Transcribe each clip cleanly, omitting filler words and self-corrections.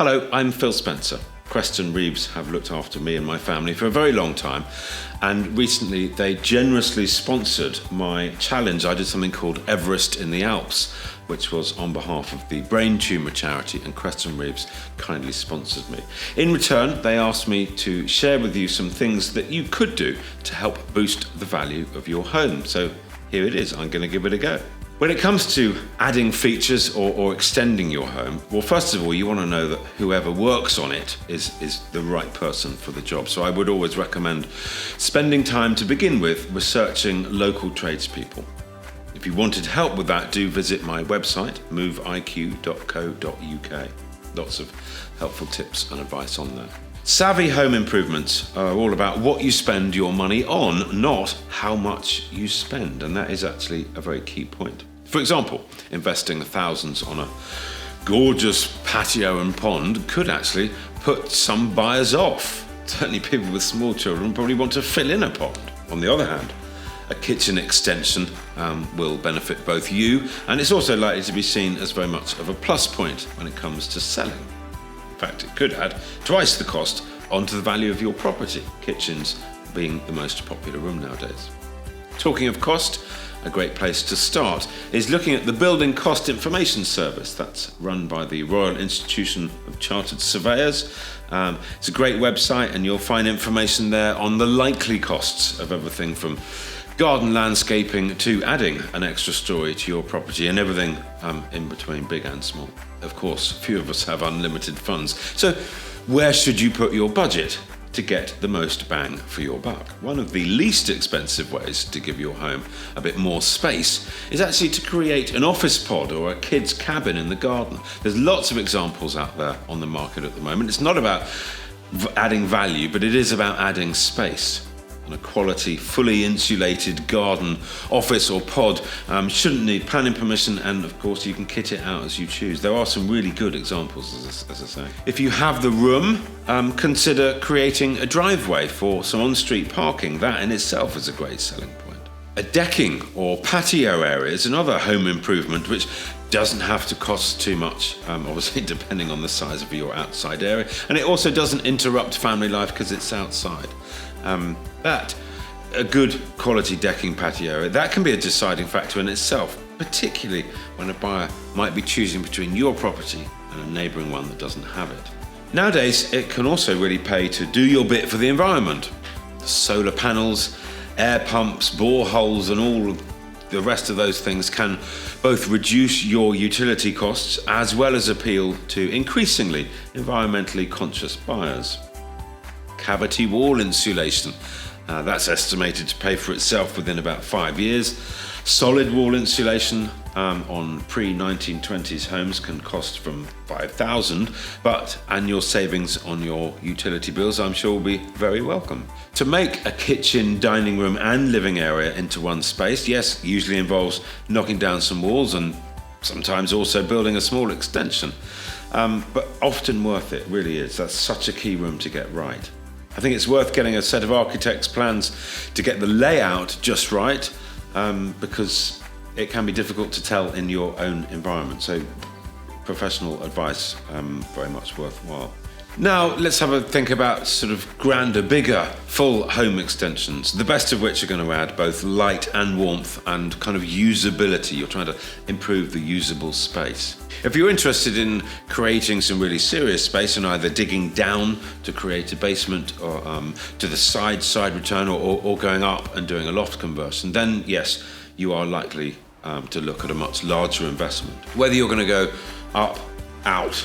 Hello, I'm Phil Spencer. Kreston Reeves have looked after me and my family for a very long time, and recently they generously sponsored my challenge. I did something called Everest in the Alps, which was on behalf of the Brain Tumour Charity, and Kreston Reeves kindly sponsored me. In return, they asked me to share with you some things that you could do to help boost the value of your home. So here it is, I'm going to give it a go. When it comes to adding features or extending your home, well, first of all, you want to know that whoever works on it is the right person for the job. So I would always recommend spending time to begin with researching local tradespeople. If you wanted help with that, do visit my website, moveiq.co.uk. Lots of helpful tips and advice on there. Savvy home improvements are all about what you spend your money on, not how much you spend. And that is actually a very key point. For example, investing thousands on a gorgeous patio and pond could actually put some buyers off. Certainly people with small children probably want to fill in a pond. On the other hand, a kitchen extension will benefit both you, and it's also likely to be seen as very much of a plus point when it comes to selling. In fact, it could add twice the cost onto the value of your property, kitchens being the most popular room nowadays. Talking of cost, a great place to start is looking at the Building Cost Information Service that's run by the Royal Institution of Chartered Surveyors. It's a great website, and you'll find information there on the likely costs of everything from garden landscaping to adding an extra story to your property, and everything in between, big and small. Of course, few of us have unlimited funds. So where should you put your budget to get the most bang for your buck? One of the least expensive ways to give your home a bit more space is actually to create an office pod or a kid's cabin in the garden. There's lots of examples out there on the market at the moment. It's not about adding value, but it is about adding space. A quality, fully insulated garden, office or pod shouldn't need planning permission, and of course you can kit it out as you choose. There are some really good examples, as I say. If you have the room, consider creating a driveway for some on-street parking. That in itself is a great selling point. A decking or patio area is another home improvement which doesn't have to cost too much, obviously depending on the size of your outside area, and it also doesn't interrupt family life because it's outside. But a good quality decking patio area, that can be a deciding factor in itself, particularly when a buyer might be choosing between your property and a neighbouring one that doesn't have it. Nowadays, it can also really pay to do your bit for the environment. Solar panels, air pumps, boreholes, and all of the rest of those things can both reduce your utility costs as well as appeal to increasingly environmentally conscious buyers. Cavity wall insulation, that's estimated to pay for itself within about 5 years. Solid wall insulation on pre-1920s homes can cost from $5,000, but annual savings on your utility bills, I'm sure, will be very welcome. To make a kitchen, dining room and living area into one space, yes, usually involves knocking down some walls and sometimes also building a small extension, but often worth it, really is. That's such a key room to get right. I think it's worth getting a set of architect's plans to get the layout just right, because it can be difficult to tell in your own environment. So professional advice, very much worthwhile. Now let's have a think about sort of grander, bigger, full home extensions, the best of which are going to add both light and warmth and kind of usability. You're trying to improve the usable space. If you're interested in creating some really serious space and either digging down to create a basement or to the side return or going up and doing a loft conversion, then yes, you are likely to look at a much larger investment. Whether you're going to go up, out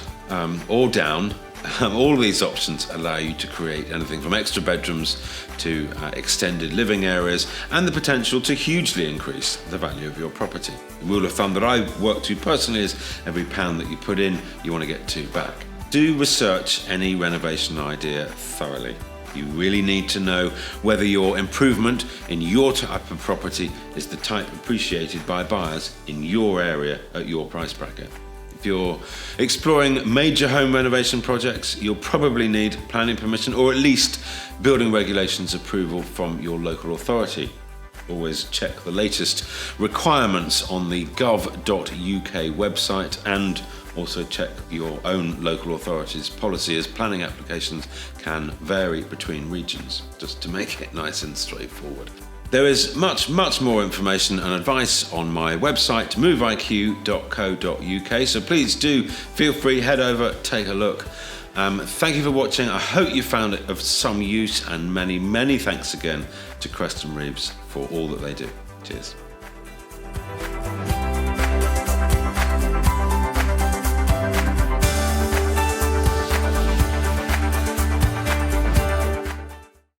or down, all of these options allow you to create anything from extra bedrooms to extended living areas, and the potential to hugely increase the value of your property. The rule of thumb that I work to personally is every pound that you put in, you want to get two back. Do research any renovation idea thoroughly. You really need to know whether your improvement in your type of property is the type appreciated by buyers in your area at your price bracket. If you're exploring major home renovation projects, you'll probably need planning permission or at least building regulations approval from your local authority. Always check the latest requirements on the gov.uk website and Also check your own local authority's policy, as planning applications can vary between regions, just to make it nice and straightforward. There is much more information and advice on my website, moveiq.co.uk, so please do feel free, head over, take a look. Thank you for watching. I hope you found it of some use, and many thanks again to Kreston Reeves for all that they do. Cheers.